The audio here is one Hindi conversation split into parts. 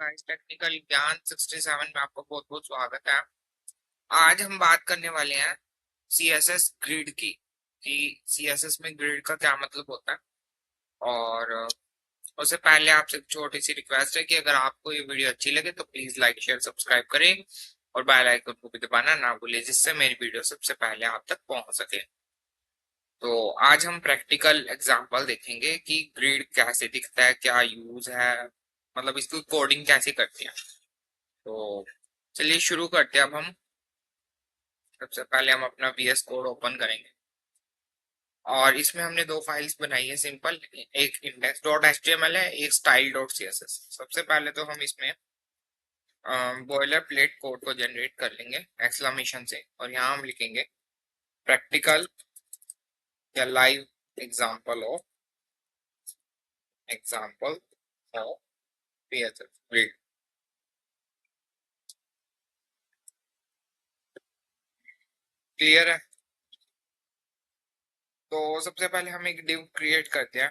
गाइस टेक्निकल ज्ञान 67 में आपका बहुत बहुत स्वागत है। आज हम बात करने वाले हैं सीएसएस ग्रिड की कि सीएसएस में ग्रिड का क्या मतलब होता है। और उससे पहले आपसे एक छोटी सी रिक्वेस्ट है कि अगर आपको ये वीडियो अच्छी लगे तो प्लीज लाइक शेयर सब्सक्राइब करें और बेल आइकन को भी दबाना ना भूलें, जिससे मेरी वीडियो सबसे पहले आप तक पहुंच सके। तो आज हम प्रैक्टिकल एग्जांपल देखेंगे कि ग्रिड कैसे दिखता है, क्या यूज है, मतलब इसकी कोडिंग कैसे करते हैं। तो चलिए शुरू करते हैं। अब हम सबसे पहले हम अपना VS कोड ओपन करेंगे और इसमें हमने दो फाइल्स बनाई है सिंपल। एक index.html है, एक style.css। सबसे पहले तो हम इसमें बॉयलर प्लेट कोड को जनरेट कर लेंगे एक्सक्लेमेशन से, और यहाँ हम लिखेंगे प्रैक्टिकल या live example of PHP grid. Clear है? तो सबसे पहले हम एक डिव क्रिएट करते हैं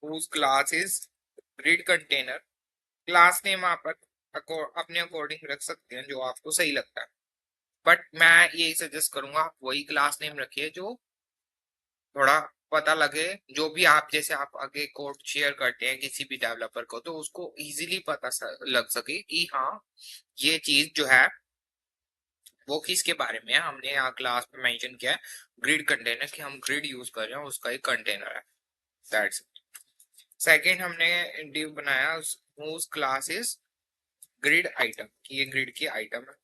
whose class is grid container। Class name आप अपने अकॉर्डिंग रख सकते हैं जो आपको सही लगता है, बट मैं यही सजेस्ट करूंगा आप वही क्लास नेम रखिए जो थोड़ा पता लगे। जो भी आप जैसे आप आगे कोड शेयर करते हैं किसी भी डेवलपर को, तो उसको इजीली पता लग सके कि हाँ ये चीज जो है वो किसके बारे में है। हमने यहाँ क्लास में मेंशन किया है ग्रिड कंटेनर, कि हम ग्रिड यूज कर रहे हैं, उसका एक कंटेनर है। दैट्स सेकेंड, हमने डिव बनाया whose class is grid item, कि ये ग्रिड की आइटम है।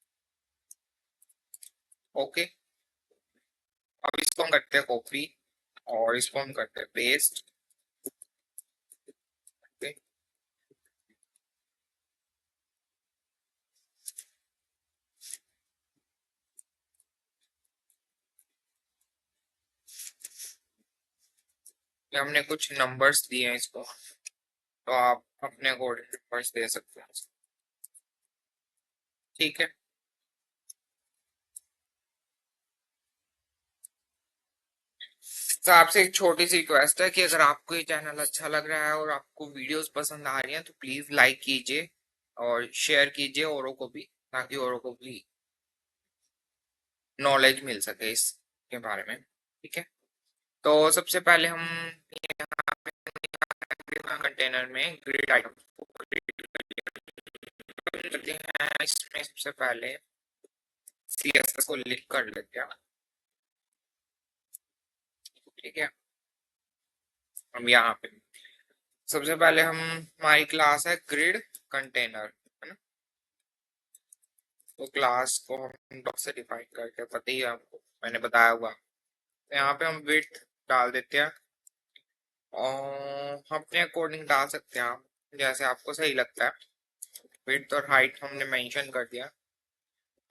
ओके, अब इसको हम करते हैं कॉपी और इसको हम करते हैं पेस्ट। ओके, हमने कुछ नंबर्स दिए हैं इसको, तो आप अपने अकॉर्डिंग नंबर्स दे सकते हैं। ठीक है, तो आपसे एक छोटी सी रिक्वेस्ट है कि अगर आपको ये चैनल अच्छा लग रहा है और आपको वीडियोस पसंद आ रही हैं तो प्लीज लाइक कीजिए और शेयर कीजिए औरों को भी, ताकि औरों को भी नॉलेज मिल सके इसके बारे में। ठीक है, तो सबसे पहले हम कंटेनर में ग्रिड आइटम करते हैं। इसमें सबसे पहले CSS को लिख कर लेते हैं। ठीक है, हम यहाँ पे सबसे पहले हम हमारी क्लास है ग्रिड कंटेनर, है ना। तो क्लास को हम डॉट से डिफाइन करके, पता ही है आपको, मैंने बताया हुआ। तो यहाँ पे हम विड्थ डाल देते हैं और हम अपने अकॉर्डिंग डाल सकते हैं आप, जैसे आपको सही लगता है। विड्थ और हाइट हमने मेंशन कर दिया।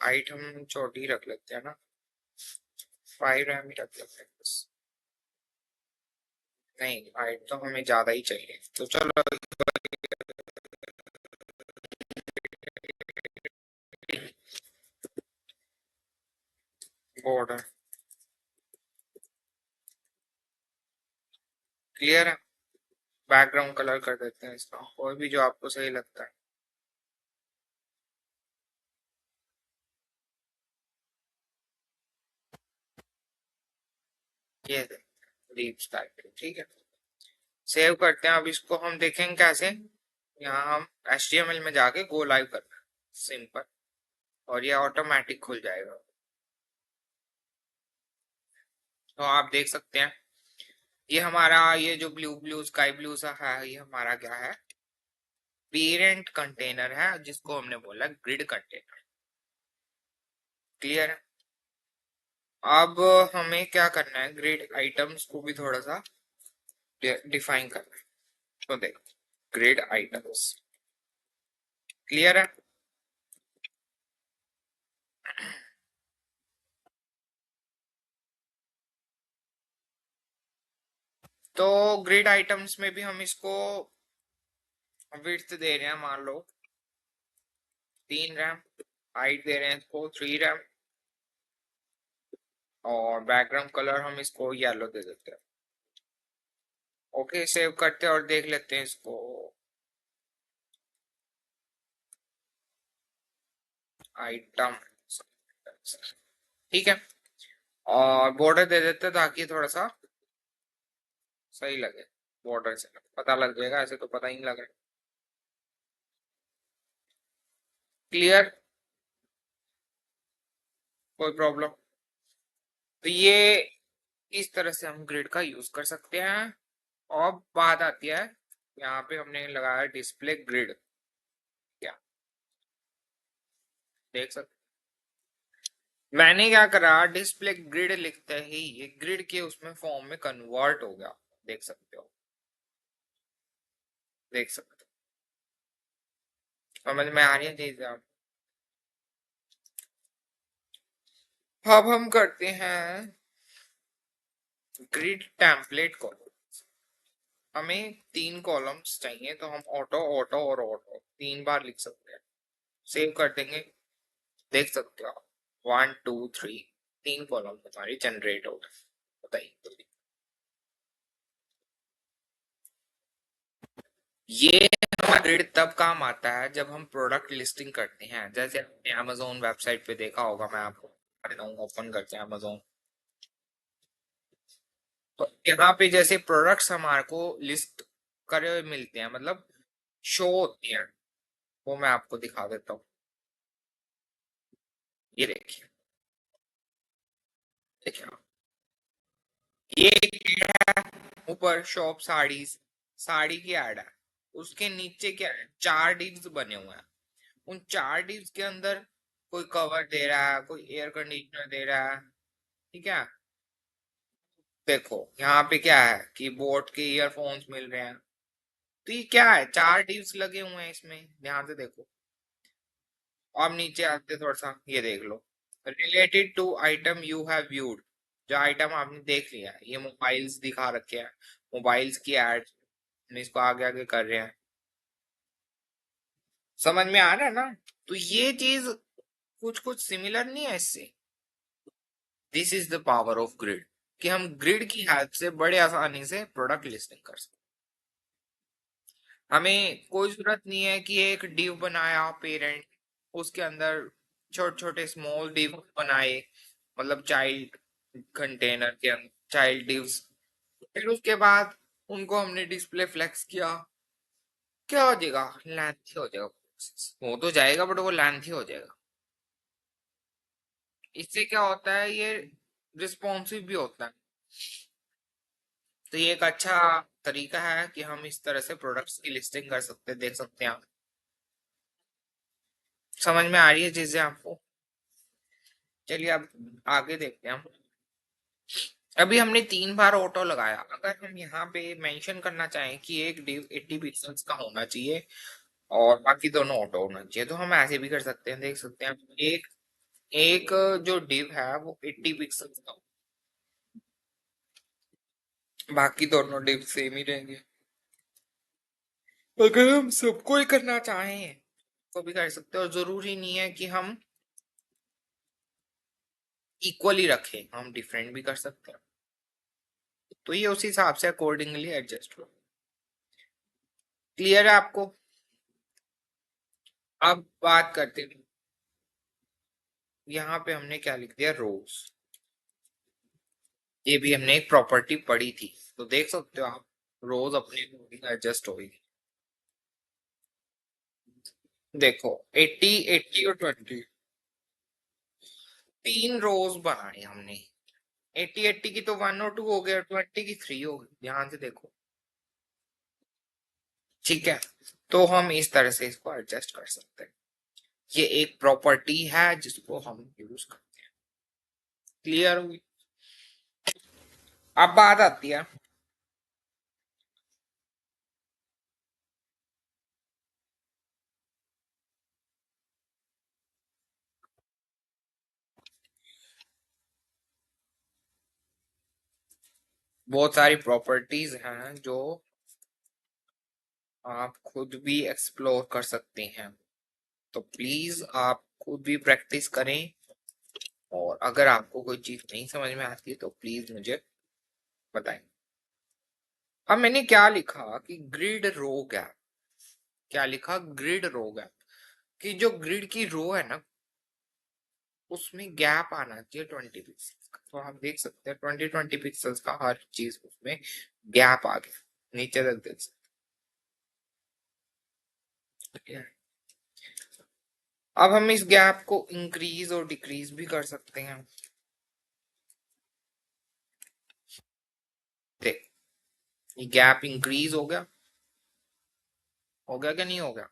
हाइट हम छोटी रख लेते हैं ना, 5 mm रख लेते हैं बस। नहीं, हाइट तो हमें ज्यादा ही चाहिए, तो चलो बॉर्डर। क्लियर है? बैकग्राउंड कलर कर देते हैं इसका, और भी जो आपको सही लगता है। ये डीप स्टाइल, ठीक है। सेव करते हैं। अब इसको हम देखेंगे कैसे। यहाँ हम HTML में जाके गो लाइव करना है, सिंपल, और ये ऑटोमेटिक खुल जाएगा। तो आप देख सकते हैं ये हमारा, ये जो ब्लू ब्लू स्काई ब्लू सा है, ये हमारा क्या है, पेरेंट कंटेनर है, जिसको हमने बोला ग्रिड कंटेनर। क्लियर है? अब हमें क्या करना है, ग्रिड आइटम्स को भी थोड़ा सा डिफाइन करना है। तो देखो, ग्रिड आइटम्स। क्लियर है? तो ग्रिड आइटम्स में भी हम इसको विड्थ दे रहे हैं, मान लो 3 रैम, हाइट दे रहे हैं इसको 3 रैम, और बैकग्राउंड कलर हम इसको येलो दे देते हैं। ओके, सेव करते हैं और देख लेते हैं इसको। आइटम, ठीक है। और बॉर्डर दे देते ताकि थोड़ा सा सही लगे, बॉर्डर से पता लग जाएगा, ऐसे तो पता ही नहीं लग रहा। क्लियर, कोई प्रॉब्लम? तो ये इस तरह से हम ग्रिड का यूज कर सकते हैं। और बात आती है, यहाँ पे हमने लगाया डिस्प्ले ग्रिड, क्या देख सकते, मैंने क्या करा, डिस्प्ले ग्रिड लिखते ही ये ग्रिड के उसमें फॉर्म में कन्वर्ट हो गया, देख सकते हो, देख सकते हो, समझ में आ रही है चीज आप? अब हम करते हैं ग्रिड टेम्पलेट को। हमें 3 कॉलम्स चाहिए, तो हम ऑटो ऑटो और ऑटो 3 बार लिख सकते हैं, सेव कर देंगे, देख सकते हो आप, 1 2 3, 3 कॉलम हमारी जनरेट हो गए। बताइए, ये हमारा ग्रिड तब काम आता है जब हम प्रोडक्ट लिस्टिंग करते हैं, जैसे आपने अमेजोन वेबसाइट पे देखा होगा, मैं आपको ओपन करते हैं अमेजोन। तो यहाँ पे जैसे प्रोडक्ट्स हमारे को लिस्ट करे हुए मिलते हैं, मतलब शो होती हैं, वो मैं आपको दिखा देता हूँ। ये देखिए, देखिए आप, ये ऊपर शॉप साड़ीज, साड़ी की ऐड है, उसके नीचे क्या है, 4 डिव्स बने हुए हैं। उन 4 डिव्स के अंदर कोई कवर दे रहा है, कोई एयर कंडीशनर दे रहा है, ठीक है। देखो यहाँ पे क्या है कि बोट के ईयरफोन्स मिल रहे हैं। तो ये क्या है, 4 डिव्स लगे हुए हैं इसमें, ध्यान से देखो। अब नीचे आते थोड़ा सा, ये देख लो, related to item you have viewed, जो आइटम आपने देख लिया है, ये मोबाइल्स दिखा रखे हैं, मोबाइल्स की एड, इसको आगे आगे कर रहे हैं, समझ में आ रहा है ना? तो ये चीज कुछ कुछ सिमिलर नहीं है इससे। This is the power of grid, कि हम ग्रिड की हेल्प से बड़े आसानी से प्रोडक्ट लिस्टिंग कर सकते हैं। हमें कोई जरूरत नहीं है कि एक डिव बनाया पेरेंट, उसके अंदर छोटे छोटे स्मॉल डिव बनाए, मतलब चाइल्ड कंटेनर के अंदर चाइल्ड डिव्स, फिर उसके बाद उनको हमने डिस्प्ले फ्लेक्स किया, क्या हो जाएगा, लेंथी हो जाएगा, हो तो जाएगा बट वो लेंथी हो जाएगा। इससे क्या होता है, ये रिस्पॉन्सिव भी होता है। तो ये एक अच्छा तरीका है कि हम इस तरह से प्रोडक्ट्स की लिस्टिंग कर सकते हैं, देख सकते हैं आप। समझ में आ रही है चीजें आपको? चलिए अब आगे देखते हैं हम। अभी हमने 3 बार ऑटो लगाया, अगर हम यहाँ पे मेंशन करना चाहें कि एक डिव 80 पिक्सल्स का होना चाहिए और बाकी दोनों ऑटो होना चाहिए, तो हम ऐसे भी कर सकते हैं, देख सकते हैं। एक एक जो डिव है वो 80 पिक्सल्स का, बाकी दोनों डिव सेम ही रहेंगे। अगर हम सबको ही करना चाहें तो भी कर सकते हैं, और जरूरी नहीं है कि हम इक्वली रखें, हम डिफरेंट भी कर सकते हैं। तो ये उस हिसाब से अकॉर्डिंगली एडजस्ट हो। क्लियर है आपको? अब बात करते हैं, यहाँ पे हमने क्या लिख दिया, रोज। ये भी हमने एक प्रॉपर्टी पढ़ी थी, तो देख सकते हो आप, रोज अपने एडजस्ट होगी। देखो 80 80 और 20, 3 रोज बनाए हमने। 80 80 की तो 1 और 2 हो गए, 20 की 3 हो गई, ध्यान से देखो, ठीक है। तो हम इस तरह से इसको एडजस्ट कर सकते हैं, ये एक प्रॉपर्टी है जिसको हम यूज करते हैं। क्लियर हुई? अब बात आती है, बहुत सारी प्रॉपर्टीज हैं जो आप खुद भी एक्सप्लोर कर सकते हैं, तो प्लीज आप खुद भी प्रैक्टिस करें। और अगर आपको कोई चीज नहीं समझ में आती तो प्लीज मुझे बताएं। अब मैंने क्या लिखा कि ग्रिड रो गैप, क्या लिखा, ग्रिड रो गैप, कि जो ग्रिड की रो है ना, उसमें गैप आना चाहिए 20 पिक्सल का। तो आप देख सकते हैं 20 पिक्सल्स का हर चीज उसमें गैप आ गया, नीचे तक देख सकते हैं। अब हम इस गैप को इंक्रीज और डिक्रीज भी कर सकते हैं। देख, ये गैप इंक्रीज हो गया क्या नहीं हो गया?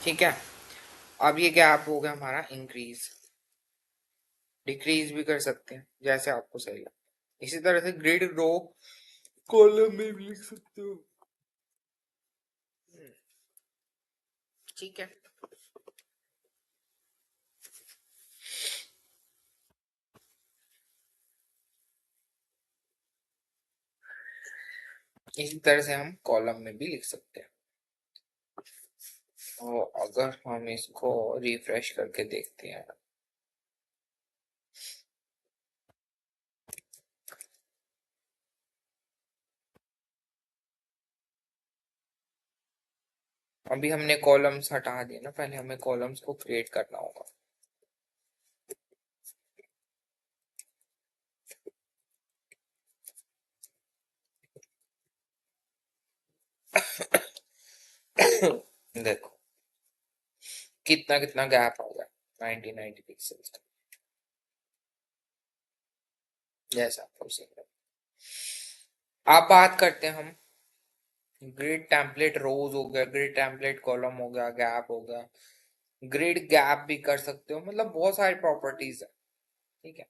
ठीक है, अब ये गैप हो गया हमारा इंक्रीज। डिक्रीज भी कर सकते हैं जैसे आपको सही लगता है। इसी तरह से ग्रिड रो कॉलम में भी लिख सकते हो। ठीक है, इसी तरह से हम कॉलम में भी लिख सकते हैं। और अगर हम इसको रिफ्रेश करके देखते हैं, अभी हमने कॉलम्स हटा दिए ना, पहले हमें कॉलम्स को क्रिएट करना होगा। देखो कितना कितना गैप आ गया, 1990 पिक्सल्स का, जैसा आपको सही लगे। अब बात करते हैं हम ग्रिड टेम्पलेट रोज हो गया, ग्रिड टेम्पलेट कॉलम हो गया, गैप हो गया, ग्रिड गैप भी कर सकते हो, मतलब बहुत सारी प्रॉपर्टीज है। ठीक है,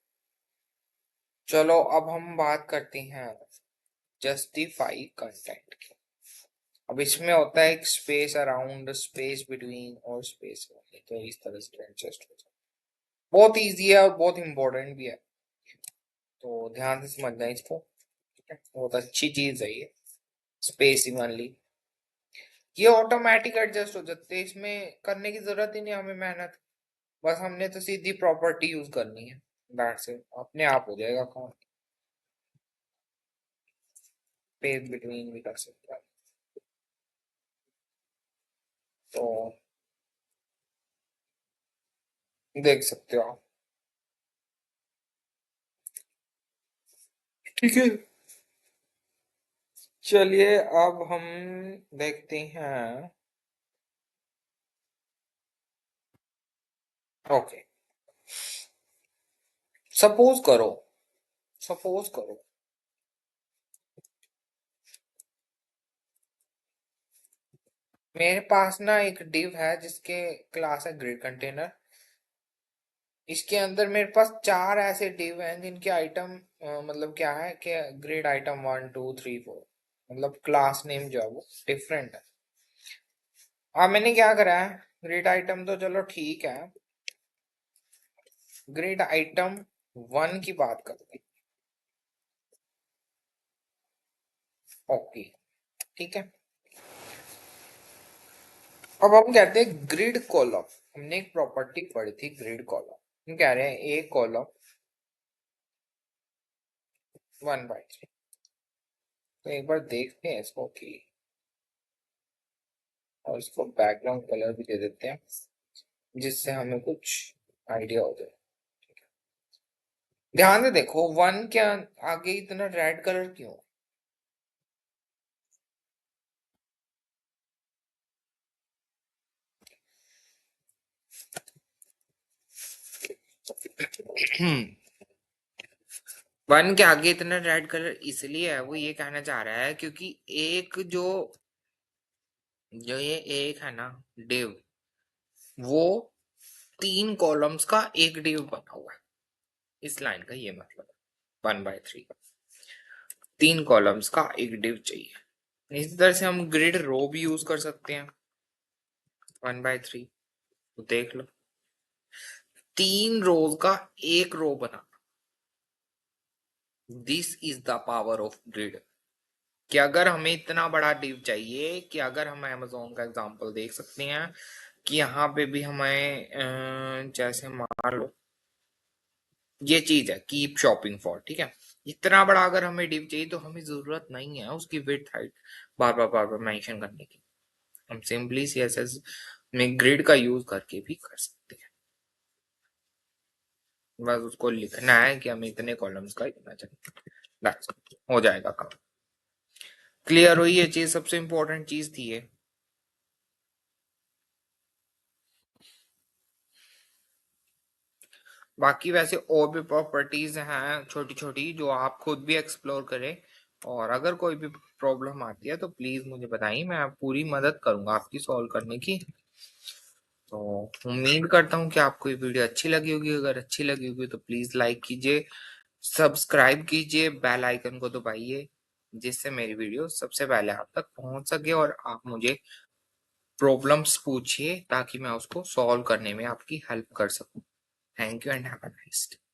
चलो अब हम बात करते हैं जस्टिफाई कंटेंट की। अब इसमें होता है एक स्पेस अराउंड, स्पेस बिटवीन और स्पेस ओनली, तो इस तरह से एडजस्ट हो जाए। बहुत इजी है और बहुत इंपॉर्टेंट भी है, तो ध्यान से समझना इसको। ठीक है, बहुत अच्छी चीज है ये स्पेस इवनली। ये ऑटोमेटिक एडजस्ट हो जाते हैं, इसमें करने की जरूरत ही नहीं हमें मेहनत। बस हमने तो सीधी प्रॉपर्टी यूज करनी है, दैट से अपने आप हो जाएगा काम। स्पेस बिटवीन भी कर सकते हैं, तो देख सकते हो आप। ठीक है, चलिए अब हम देखते हैं। ओके, सपोज करो, सपोज करो मेरे पास ना एक डिव है जिसके क्लास है ग्रिड कंटेनर। इसके अंदर मेरे पास चार ऐसे डिव हैं जिनके आइटम मतलब क्या है कि ग्रिड आइटम 1 2 3 4, मतलब क्लास नेम जो है वो डिफरेंट है। अब मैंने क्या करा है, ग्रिड आइटम तो चलो ठीक है, ग्रिड आइटम 1 की बात करते हैं। ओके, ठीक है, अब हम कहते हैं ग्रिड कॉलम। हमने एक प्रॉपर्टी पढ़ी थी ग्रिड कॉलम, हम कह रहे हैं ए कॉलम 1/3। तो एक बार देखते हैं इसको कि, और इसको बैकग्राउंड कलर भी दे देते हैं जिससे हमें कुछ आइडिया हो जाए। ध्यान से देखो 1 के आगे इतना रेड कलर क्यों? वन के आगे इतना रेड कलर इसलिए है, वो ये कहना चाह रहा है क्योंकि एक जो जो ये एक है ना डिव, वो 3 कॉलम्स का एक डिव बना हुआ है। इस लाइन का ये मतलब 1/3 का 3 कॉलम्स का एक डिव चाहिए। इसी तरह से हम ग्रिड रो भी यूज कर सकते हैं 1/3। तो देख लो 3 रोज का एक रो बना, this is the power of grid. कि अगर हमें इतना बड़ा डिव चाहिए, कि अगर हम अमेजोन का एग्जांपल देख सकते हैं कि यहाँ पे भी हमें जैसे मान लो ये चीज है कीप शॉपिंग फॉर, ठीक है, इतना बड़ा अगर हमें डिव चाहिए तो हमें जरूरत नहीं है उसकी विड्थ हाइट बार बार मेंशन करने की। हम सिंपली सीएसएस में ग्रिड का यूज करके भी कर सकते हैं। बस उसको लिखना है कि हमें इतने कॉलम्स का इतना चाहिए, बस हो जाएगा काम। क्लियर हुई ये चीज, सबसे इंपॉर्टेंट चीज थी ये। बाकी वैसे और भी प्रॉपर्टीज हैं छोटी छोटी जो आप खुद भी एक्सप्लोर करें, और अगर कोई भी प्रॉब्लम आती है तो प्लीज मुझे बताइए, मैं पूरी मदद करूंगा आपकी सॉल्व करने की। तो उम्मीद करता हूँ कि आपको ये वीडियो अच्छी लगी होगी, अगर अच्छी लगी होगी तो प्लीज लाइक कीजिए, सब्सक्राइब कीजिए, बेल आइकन को दबाइए, जिससे मेरी वीडियो सबसे पहले आप तक पहुंच सके और आप मुझे प्रॉब्लम्स पूछिए ताकि मैं उसको सॉल्व करने में आपकी हेल्प कर सकूं। Thank you and have a nice day.